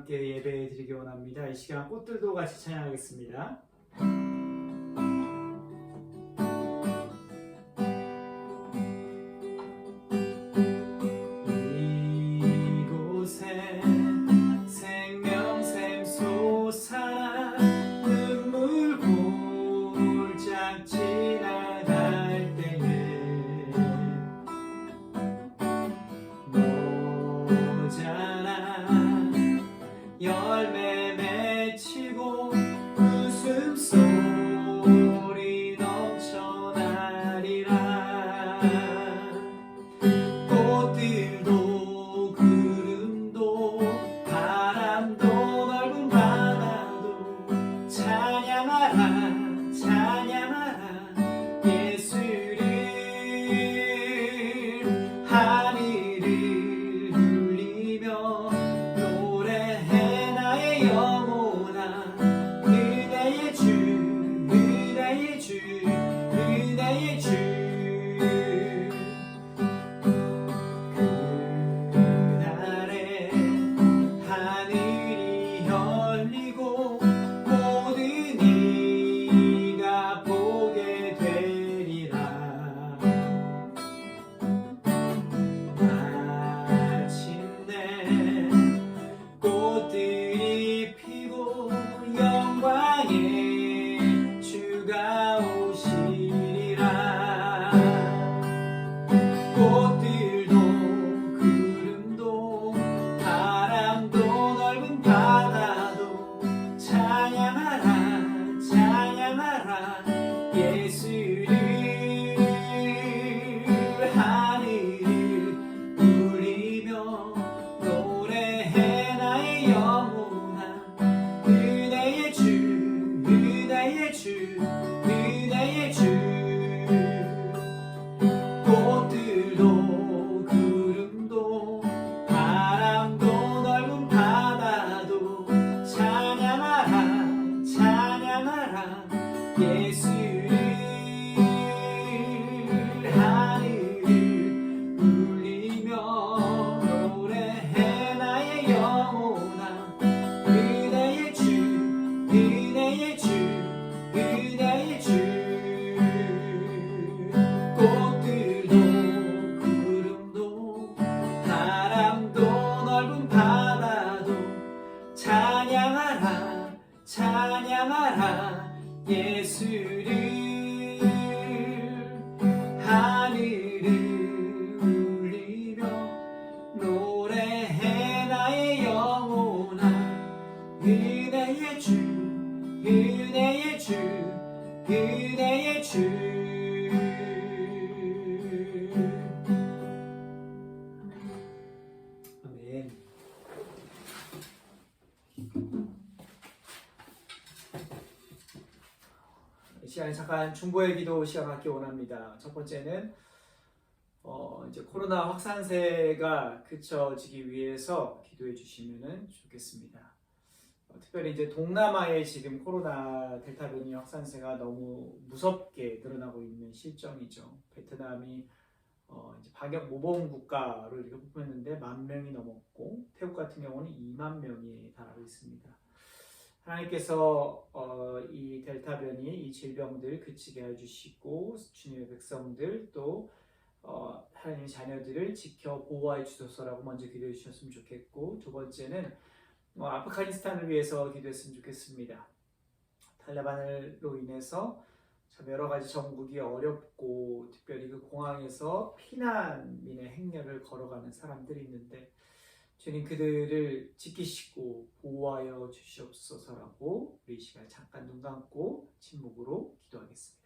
함께 예배 드리기 원합니다. 이 시간 꽃들도 같이 찬양하겠습니다. 이곳에 생명샘 솟아 눈물 골짝 지나갈 때에 모자란 열매 맺히고 웃음소리 넘쳐나리라. 꽃들도 구름도 바람도 넓은 바다도 찬양하라 찬양하라 예수를. 하늘을 울리며 노래해 나의 영혼아. 은혜의 주 은혜의 주 은혜의 주. 그날에 하늘이 열리고 모든 이가 보게 되리라. 마침내 꽃들이 피고 영광의 주가 오시리라. 꽃들도 구름도 바람도 넓은 바다도 찬양하라 찬양하라 예수를. 하늘을 울리며 노래해 나의 영혼아. 은혜의 주 은혜의 주 은혜의 주. 꽃들도 구름도 바람도 넓은 바다도 찬양하라 찬양하라 예수를. 하늘을 울리며 노래해 나의 영혼아. 은혜의 주 은혜의 주 은혜의 주. 꽃들도 구름도 바람도 넓은 바다도 찬양하라 찬양하라 예수를. 하늘을 울리며 노래해 나의 영혼아. 은혜의 주 은혜의 주 은혜의 주. 아멘. 이 시간에 잠깐 중보의 기도 시작하기 원합니다. 첫 번째는 이제 코로나 확산세가 그쳐지기 위해서 기도해 주시면 좋겠습니다. 특별히 이제 동남아에 지금 코로나 델타 변이 확산세가 너무 무섭게 늘어나고 있는 실정이죠. 베트남이 이제 방역 모범 국가로 이렇게 뽑혔는데 10,000명이 넘었고, 태국 같은 경우는 20,000명이 달하고 있습니다. 하나님께서 이 델타 변이, 이 질병들 그치게 해주시고 주님의 백성들 또 하나님의 자녀들을 지켜 보호해 주소서라고 먼저 기도해 주셨으면 좋겠고, 두 번째는 아프가니스탄을 위해서 기도했으면 좋겠습니다. 탈레반으로 인해서 참 여러 가지 정국이 어렵고, 특별히 그 공항에서 피난민의 행렬을 걸어가는 사람들이 있는데 주님 그들을 지키시고 보호하여 주시옵소서라고 우리 이 시간 잠깐 눈 감고 침묵으로 기도하겠습니다.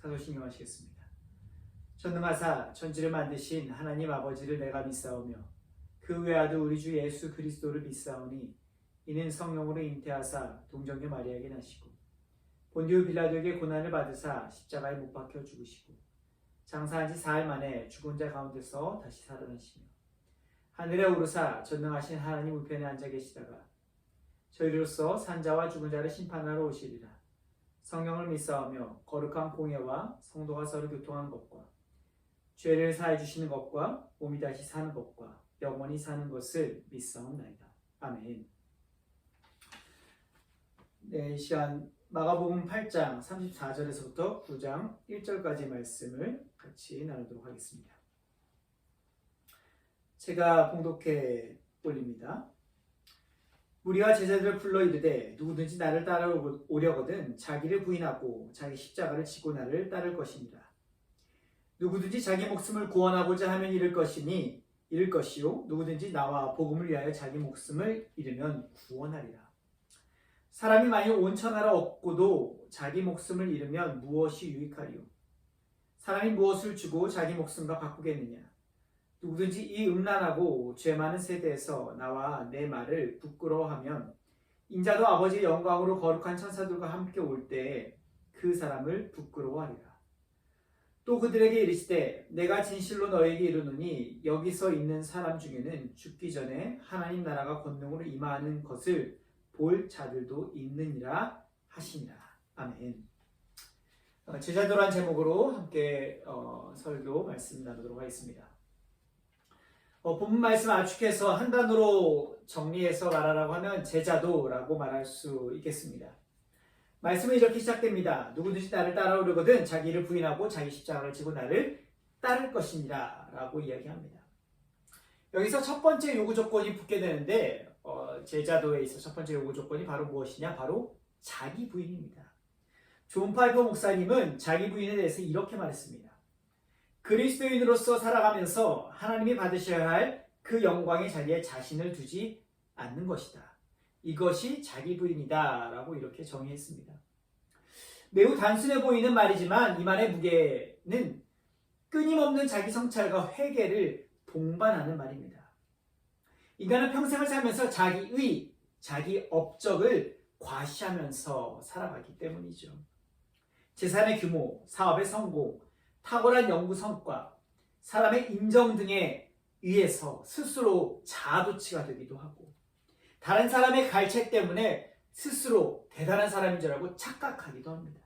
사도신경 하시겠습니다. 전능하사 천지를 만드신 하나님 아버지를 내가 믿사오며 그 외아들 우리 주 예수 그리스도를 믿사오니 이는 성령으로 잉태하사 동정녀 마리아에게 나시고 본디오 빌라도에게 고난을 받으사 십자가에 못 박혀 죽으시고 장사한 지 사흘 만에 죽은 자 가운데서 다시 살아나시며 하늘에 오르사 전능하신 하나님 우편에 앉아 계시다가 저희로서 산자와 죽은 자를 심판하러 오시리라. 성령을 믿사오며 거룩한 공예와 성도가 서로 교통한 것과 죄를 사해 주시는 것과 몸이 다시 사는 것과 영원히 사는 것을 믿사옵나이다. 아멘. 네, 이 시간 마가복음 8장 34절에서부터 9장 1절까지 말씀을 같이 나누도록 하겠습니다. 제가 봉독해 올립니다. 무리와 제자들을 불러 이르되 누구든지 나를 따라오려거든 자기를 부인하고 자기 십자가를 지고 나를 따를 것이니라. 누구든지 자기 목숨을 구원하고자 하면 잃을 것이요 누구든지 나와 복음을 위하여 자기 목숨을 잃으면 구원하리라. 사람이 만일 온 천하를 얻고도 자기 목숨을 잃으면 무엇이 유익하리요? 사람이 무엇을 주고 자기 목숨과 바꾸겠느냐? 누구든지 이 음란하고 죄 많은 세대에서 나와 내 말을 부끄러워하면 인자도 아버지의 영광으로 거룩한 천사들과 함께 올 때에 그 사람을 부끄러워하리라. 또 그들에게 이르시되 내가 진실로 너에게 이르노니 여기서 있는 사람 중에는 죽기 전에 하나님 나라가 권능으로 임하는 것을 볼 자들도 있느니라 하시니라. 아멘. 제자도란 제목으로 함께 설교 말씀 나누도록 하겠습니다. 본문 말씀 압축해서 한 단어로 정리해서 말하라고 하면 제자도라고 말할 수 있겠습니다. 말씀은 이렇게 시작됩니다. 누구든지 나를 따라오려거든 자기를 부인하고 자기 십자가를 지고 나를 따를 것이니라 라고 이야기합니다. 여기서 첫 번째 요구 조건이 붙게 되는데 제자도에 있어 첫 번째 요구 조건이 바로 무엇이냐? 바로 자기 부인입니다. 존 파이퍼 목사님은 자기 부인에 대해서 이렇게 말했습니다. 그리스도인으로서 살아가면서 하나님이 받으셔야 할 그 영광의 자리에 자신을 두지 않는 것이다. 이것이 자기 부인이다 라고 이렇게 정의했습니다. 매우 단순해 보이는 말이지만 이 말의 무게는 끊임없는 자기 성찰과 회개를 동반하는 말입니다. 인간은 평생을 살면서 자기의, 자기 업적을 과시하면서 살아가기 때문이죠. 재산의 규모, 사업의 성공, 탁월한 연구 성과, 사람의 인정 등에 의해서 스스로 자아도취가 되기도 하고 다른 사람의 갈책 때문에 스스로 대단한 사람인 줄 알고 착각하기도 합니다.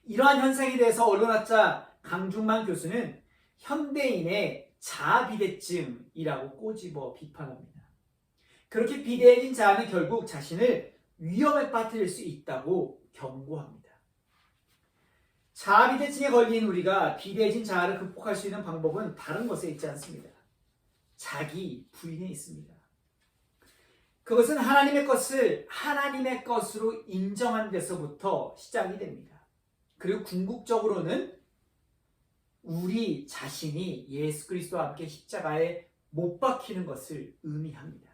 이러한 현상에 대해서 언론학자 강중만 교수는 현대인의 자아비대증이라고 꼬집어 비판합니다. 그렇게 비대해진 자아는 결국 자신을 위험에 빠뜨릴 수 있다고 경고합니다. 자아비대증에 걸린 우리가 비대해진 자아를 극복할 수 있는 방법은 다른 것에 있지 않습니다. 자기 부인에 있습니다. 그것은 하나님의 것을 하나님의 것으로 인정한 데서부터 시작이 됩니다. 그리고 궁극적으로는 우리 자신이 예수 그리스도와 함께 십자가에 못 박히는 것을 의미합니다.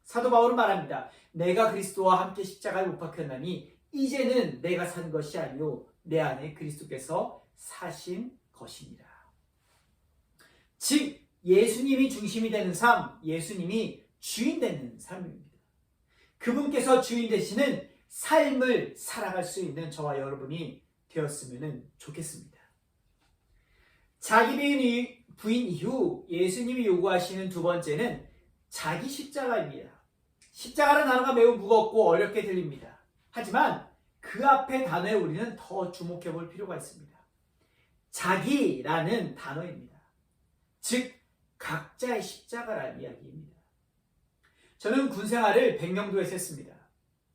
사도 바울은 말합니다. 내가 그리스도와 함께 십자가에 못 박혔나니 이제는 내가 산 것이 아니요 내 안에 그리스도께서 사신 것이니라. 즉 예수님이 중심이 되는 삶, 예수님이 주인 되는 삶입니다. 그분께서 주인 되시는 삶을 살아갈 수 있는 저와 여러분이 되었으면 좋겠습니다. 자기 부인 이후 예수님이 요구하시는 두 번째는 자기 십자가입니다. 십자가라는 단어가 매우 무겁고 어렵게 들립니다. 하지만 그 앞에 단어에 우리는 더 주목해 볼 필요가 있습니다. 자기라는 단어입니다. 즉 각자의 십자가라는 이야기입니다. 저는 군 생활을 백령도에서 했습니다.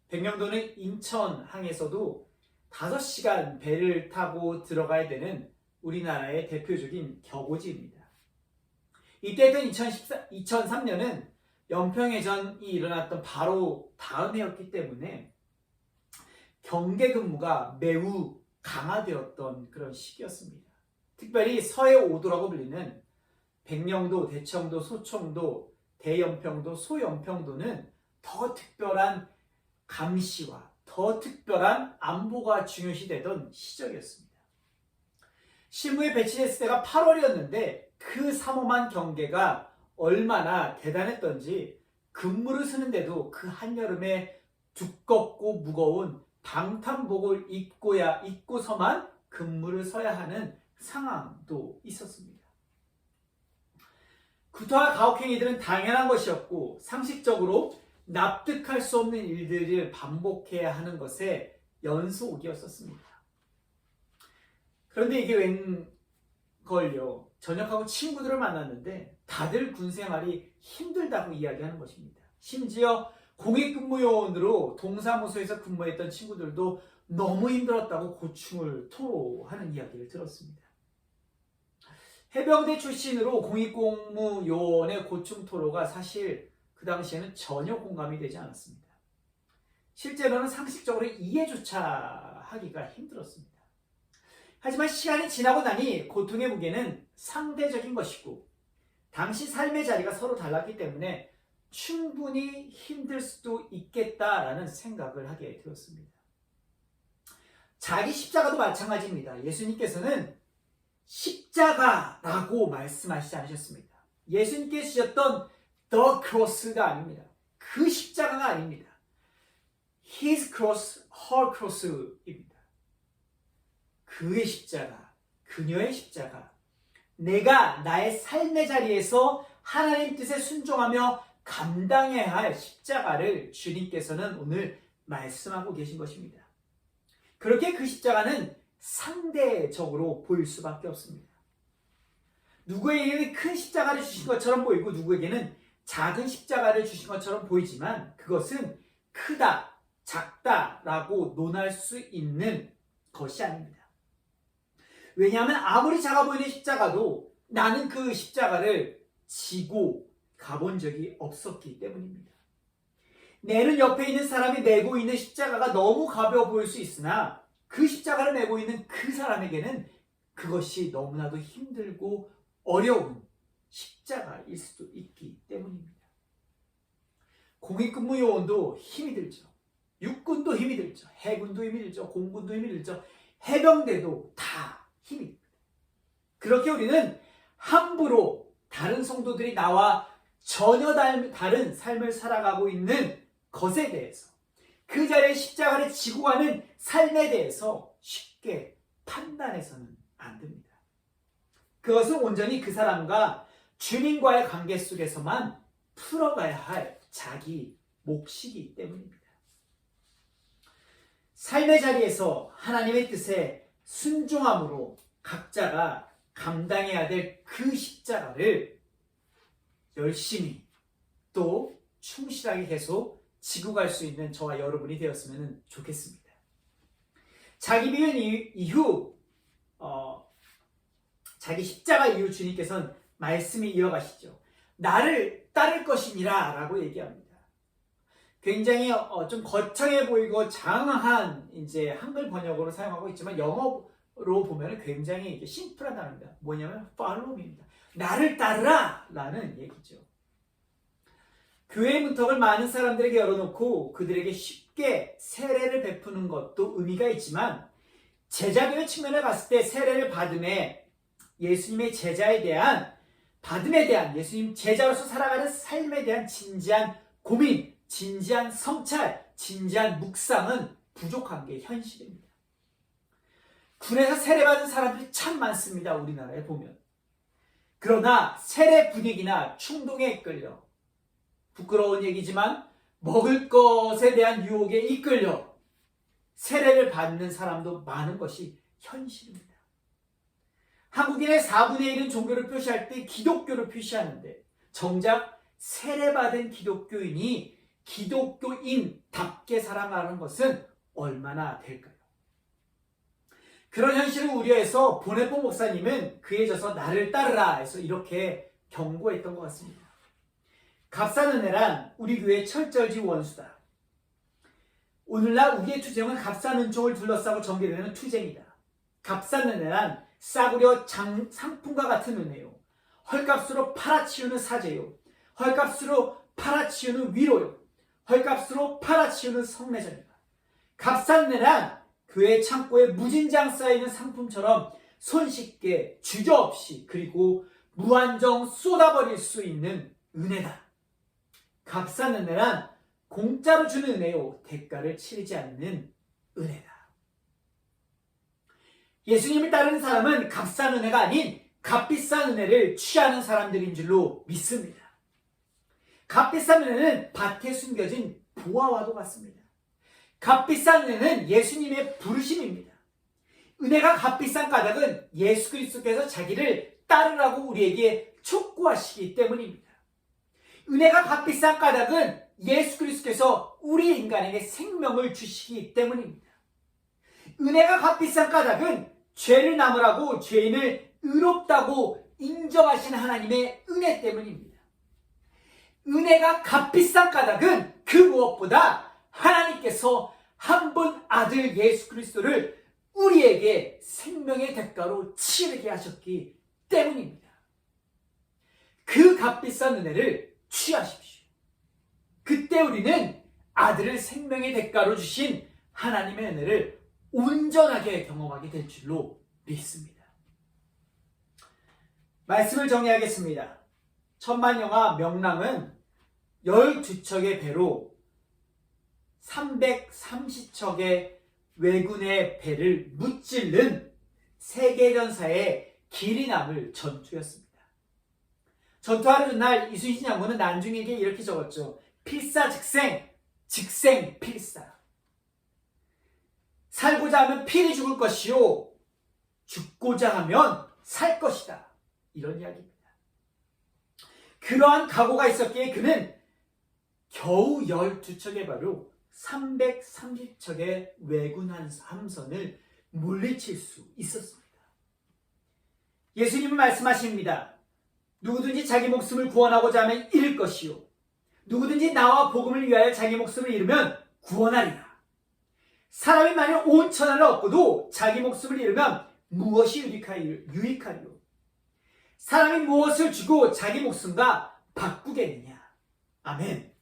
백령도는 인천항에서도 5시간 배를 타고 들어가야 되는 우리나라의 대표적인 격오지입니다. 이때였던 2003년은 연평해전이 일어났던 바로 다음 해였기 때문에 경계 근무가 매우 강화되었던 그런 시기였습니다. 특별히 서해 5도라고 불리는 백령도, 대청도, 소청도, 대연평도, 소연평도는 더 특별한 감시와 더 특별한 안보가 중요시되던 시절이었습니다. 실무에 배치됐을 때가 8월이었는데 그 삼엄한 경계가 얼마나 대단했던지 근무를 쓰는데도 그 한여름에 두껍고 무거운 방탄복을 입고서만 근무를 서야 하는 상황도 있었습니다. 구타와 가혹행위들은 당연한 것이었고 상식적으로 납득할 수 없는 일들을 반복해야 하는 것의 연속이었었습니다. 그런데 이게 웬걸요. 전역하고 친구들을 만났는데 다들 군생활이 힘들다고 이야기하는 것입니다. 심지어 공익근무요원으로 동사무소에서 근무했던 친구들도 너무 힘들었다고 고충을 토로하는 이야기를 들었습니다. 해병대 출신으로 공익근무요원의 고충 토로가 사실 그 당시에는 전혀 공감이 되지 않았습니다. 실제로는 상식적으로 이해조차 하기가 힘들었습니다. 하지만 시간이 지나고 나니 고통의 무게는 상대적인 것이고 당시 삶의 자리가 서로 달랐기 때문에 충분히 힘들 수도 있겠다라는 생각을 하게 되었습니다. 자기 십자가도 마찬가지입니다. 예수님께서는 십자가라고 말씀하시지 않으셨습니다. 예수님께서 지셨던 the cross가 아닙니다. 그 십자가가 아닙니다. his cross, her cross입니다. 그의 십자가, 그녀의 십자가, 내가 나의 삶의 자리에서 하나님 뜻에 순종하며 감당해야 할 십자가를 주님께서는 오늘 말씀하고 계신 것입니다. 그렇게 그 십자가는 상대적으로 보일 수밖에 없습니다. 누구에게는 큰 십자가를 주신 것처럼 보이고 누구에게는 작은 십자가를 주신 것처럼 보이지만 그것은 크다, 작다라고 논할 수 있는 것이 아닙니다. 왜냐하면 아무리 작아 보이는 십자가도 나는 그 십자가를 지고 가본 적이 없었기 때문입니다. 내 눈 옆에 있는 사람이 메고 있는 십자가가 너무 가벼워 보일 수 있으나 그 십자가를 메고 있는 그 사람에게는 그것이 너무나도 힘들고 어려운 십자가일 수도 있기 때문입니다. 공익근무요원도 힘이 들죠. 육군도 힘이 들죠. 해군도 힘이 들죠. 공군도 힘이 들죠. 해병대도 다 힘이 듭니다. 그렇게 우리는 함부로 다른 성도들이 나와 전혀 다른 삶을 살아가고 있는 것에 대해서 그 자리에 십자가를 지고 가는 삶에 대해서 쉽게 판단해서는 안 됩니다. 그것은 온전히 그 사람과 주님과의 관계 속에서만 풀어가야 할 자기 몫이기 때문입니다. 삶의 자리에서 하나님의 뜻에 순종함으로 각자가 감당해야 될 그 십자가를 열심히 또 충실하게 계속 지고 갈 수 있는 저와 여러분이 되었으면 좋겠습니다. 자기 비운 이후 자기 십자가 이후 주님께서는 말씀이 이어가시죠. 나를 따를 것이니라 라고 얘기합니다. 굉장히 좀 거창해 보이고 장황한 이제 한글 번역으로 사용하고 있지만 영어로 보면 굉장히 심플한 단어입니다. 뭐냐면 follow me입니다. 나를 따르라 라는 얘기죠. 교회의 문턱을 많은 사람들에게 열어놓고 그들에게 쉽게 세례를 베푸는 것도 의미가 있지만 제자교회 측면에 봤을 때 세례를 받음에 예수님의 제자에 대한 받음에 대한 예수님 제자로서 살아가는 삶에 대한 진지한 고민, 진지한 성찰, 진지한 묵상은 부족한 게 현실입니다. 군에서 세례받은 사람들이 참 많습니다. 우리나라에 보면. 그러나 세례 분위기나 충동에 이끌려 부끄러운 얘기지만 먹을 것에 대한 유혹에 이끌려 세례를 받는 사람도 많은 것이 현실입니다. 한국인의 4분의 1은 종교를 표시할 때 기독교를 표시하는데 정작 세례받은 기독교인이 기독교인답게 살아가는 것은 얼마나 될까요? 그런 현실을 우려해서 보네포 목사님은 그에 져서 나를 따르라 해서 이렇게 경고했던 것 같습니다. 값싼은혜란 우리 교회의 철저지 원수다. 오늘날 우리의 투쟁은 값싼 은총을 둘러싸고 전개되는 투쟁이다. 값싼 은혜란 싸구려 상품과 같은 은혜요. 헐값으로 팔아치우는 사죄요. 헐값으로 팔아치우는 위로요. 헐값으로 팔아치우는 성례전이다. 값싼 은혜란 교회 창고에 무진장 쌓이는 상품처럼 손쉽게 주저없이 그리고 무한정 쏟아버릴 수 있는 은혜다. 값싼 은혜란 공짜로 주는 은혜요. 대가를 치르지 않는 은혜다. 예수님을 따르는 사람은 값싼 은혜가 아닌 값비싼 은혜를 취하는 사람들인 줄로 믿습니다. 값비싼 은혜는 밭에 숨겨진 보화와도 같습니다. 값비싼 은혜는 예수님의 부르심입니다. 은혜가 값비싼 까닭은 예수 그리스도께서 자기를 따르라고 우리에게 촉구하시기 때문입니다. 은혜가 값비싼 까닭은 예수 그리스도께서 우리 인간에게 생명을 주시기 때문입니다. 은혜가 값비싼 까닭은 죄를 남으라고 죄인을 의롭다고 인정하신 하나님의 은혜 때문입니다. 은혜가 값비싼 까닭은 그 무엇보다 하나님께서 한 분 아들 예수 그리스도를 우리에게 생명의 대가로 치르게 하셨기 때문입니다. 그 값비싼 은혜를 취하십시오. 그때 우리는 아들을 생명의 대가로 주신 하나님의 은혜를 온전하게 경험하게 될 줄로 믿습니다. 말씀을 정리하겠습니다. 천만영화 명랑은 12척의 배로 330척의 왜군의 배를 무찔른 세계전사의 길이 남을 전투였습니다. 전투하는 날 이순신 장군은 난중에게 이렇게 적었죠. 필사즉생, 즉생필사. 살고자 하면 필히 죽을 것이요 죽고자 하면 살 것이다. 이런 이야기입니다. 그러한 각오가 있었기에 그는 겨우 12척의 배로 330척의 왜군 함선을 물리칠 수 있었습니다. 예수님은 말씀하십니다. 누구든지 자기 목숨을 구원하고자 하면 잃을 것이요 누구든지 나와 복음을 위하여 자기 목숨을 잃으면 구원하리라. 사람이 만약 온 천하를 얻고도 자기 목숨을 잃으면 무엇이 유익하리요? 사람이 무엇을 주고 자기 목숨과 바꾸겠느냐? 아멘.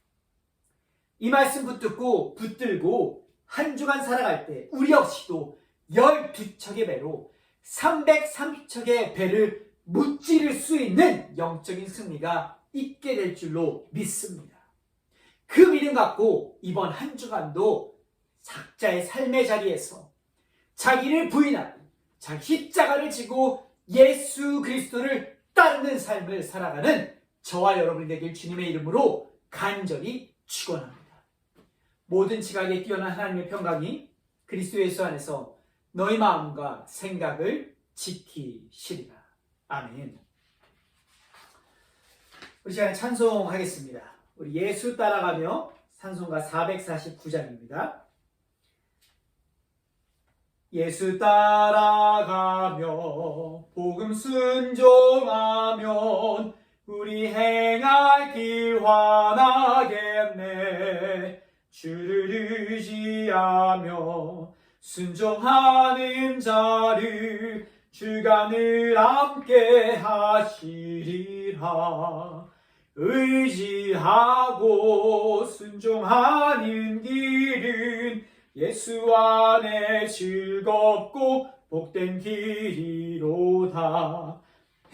이 말씀 붙들고 한 주간 살아갈 때 우리 역시도 12척의 배로 330척의 배를 무찌를 수 있는 영적인 승리가 있게 될 줄로 믿습니다. 그 믿음 갖고 이번 한 주간도 각자의 삶의 자리에서 자기를 부인하고 자기 십자가를 지고 예수 그리스도를 따르는 삶을 살아가는 저와 여러분이 되길 주님의 이름으로 간절히 축원합니다. 모든 지각에 뛰어난 하나님의 평강이 그리스도 예수 안에서 너희 마음과 생각을 지키시리라. 아멘. 우리 시간에 찬송하겠습니다. 우리 예수 따라가며 찬송가 449장입니다. 예수 따라가며 복음 순종하면 우리 행할 길 환하겠네. 주를 의지하며 순종하는 자를 주가 늘 함께 하시리라. 의지하고 순종하는 길은 예수 안에 즐겁고 복된 길이로다.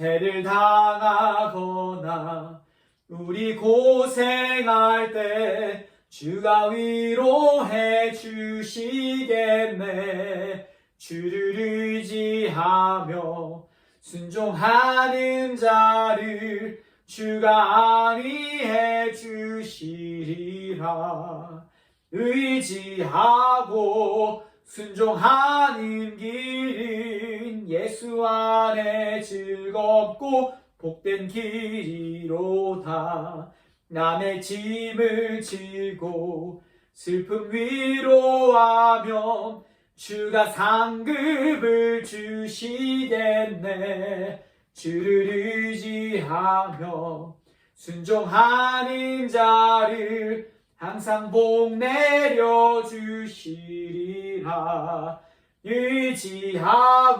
해를 당하거나 우리 고생할 때 주가 위로해 주시겠네. 주를 의지하며 순종하는 자를 주가 안위해 주시리라. 의지하고 순종하는 길은 예수 안에 즐겁고 복된 길이로다. 남의 짐을 지고 슬픔 위로하면 주가 상급을 주시겠네. 주를 의지하며 순종하는 자를 항상 복 내려 주시리라.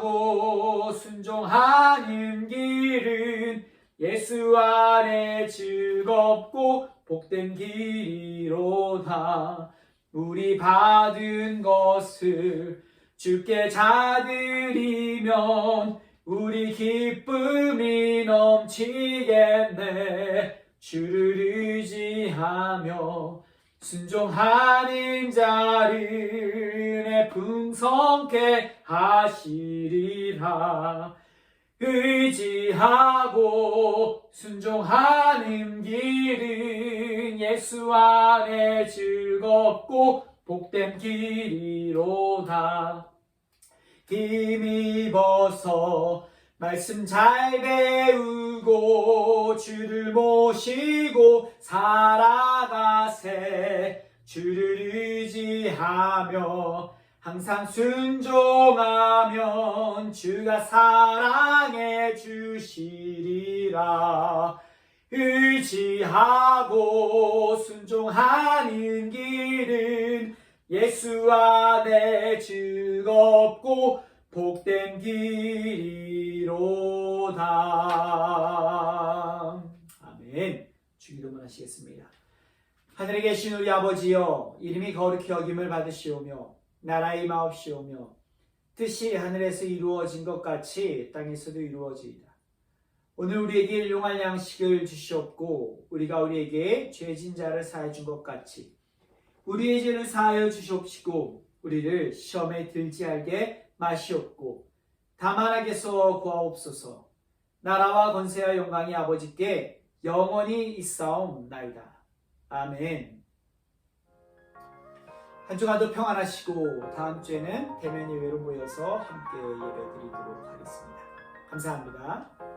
의지하고 순종하는 길은 예수 안에 즐겁고 복된 길이로다. 우리 받은 것을 주께 자드리면 우리 기쁨이 넘치겠네. 주를 의지하며 순종하는 자를 내 풍성케 하시리라. 의지하고 순종하는 길은 예수 안에 즐겁고 복된 길이로다. 힘입어서 말씀 잘 배우고 주를 모시고 살아가세. 주를 의지하며 항상 순종하면 주가 사랑해 주시리라. 의지하고 순종하는 길은 예수 안에 즐겁고 복된 길이로다. 아멘. 주기도문 하시겠습니다. 하늘에 계신 우리 아버지여, 이름이 거룩히 여김을 받으시오며 나라의 마옵시오며 뜻이 하늘에서 이루어진 것 같이 땅에서도 이루어지이다. 오늘 우리에게 일용할 양식을 주시옵고 우리가 우리에게 죄진 자를 사하여 준 것 같이 우리의 죄를 사하여 주시옵시고 우리를 시험에 들지 알게 마시옵고 다만 악에서 구하옵소서. 나라와 권세와 영광이 아버지께 영원히 있사옵나이다. 아멘. 한 주간도 평안하시고 다음 주에는 대면 예배로 모여서 함께 예배드리도록 하겠습니다. 감사합니다.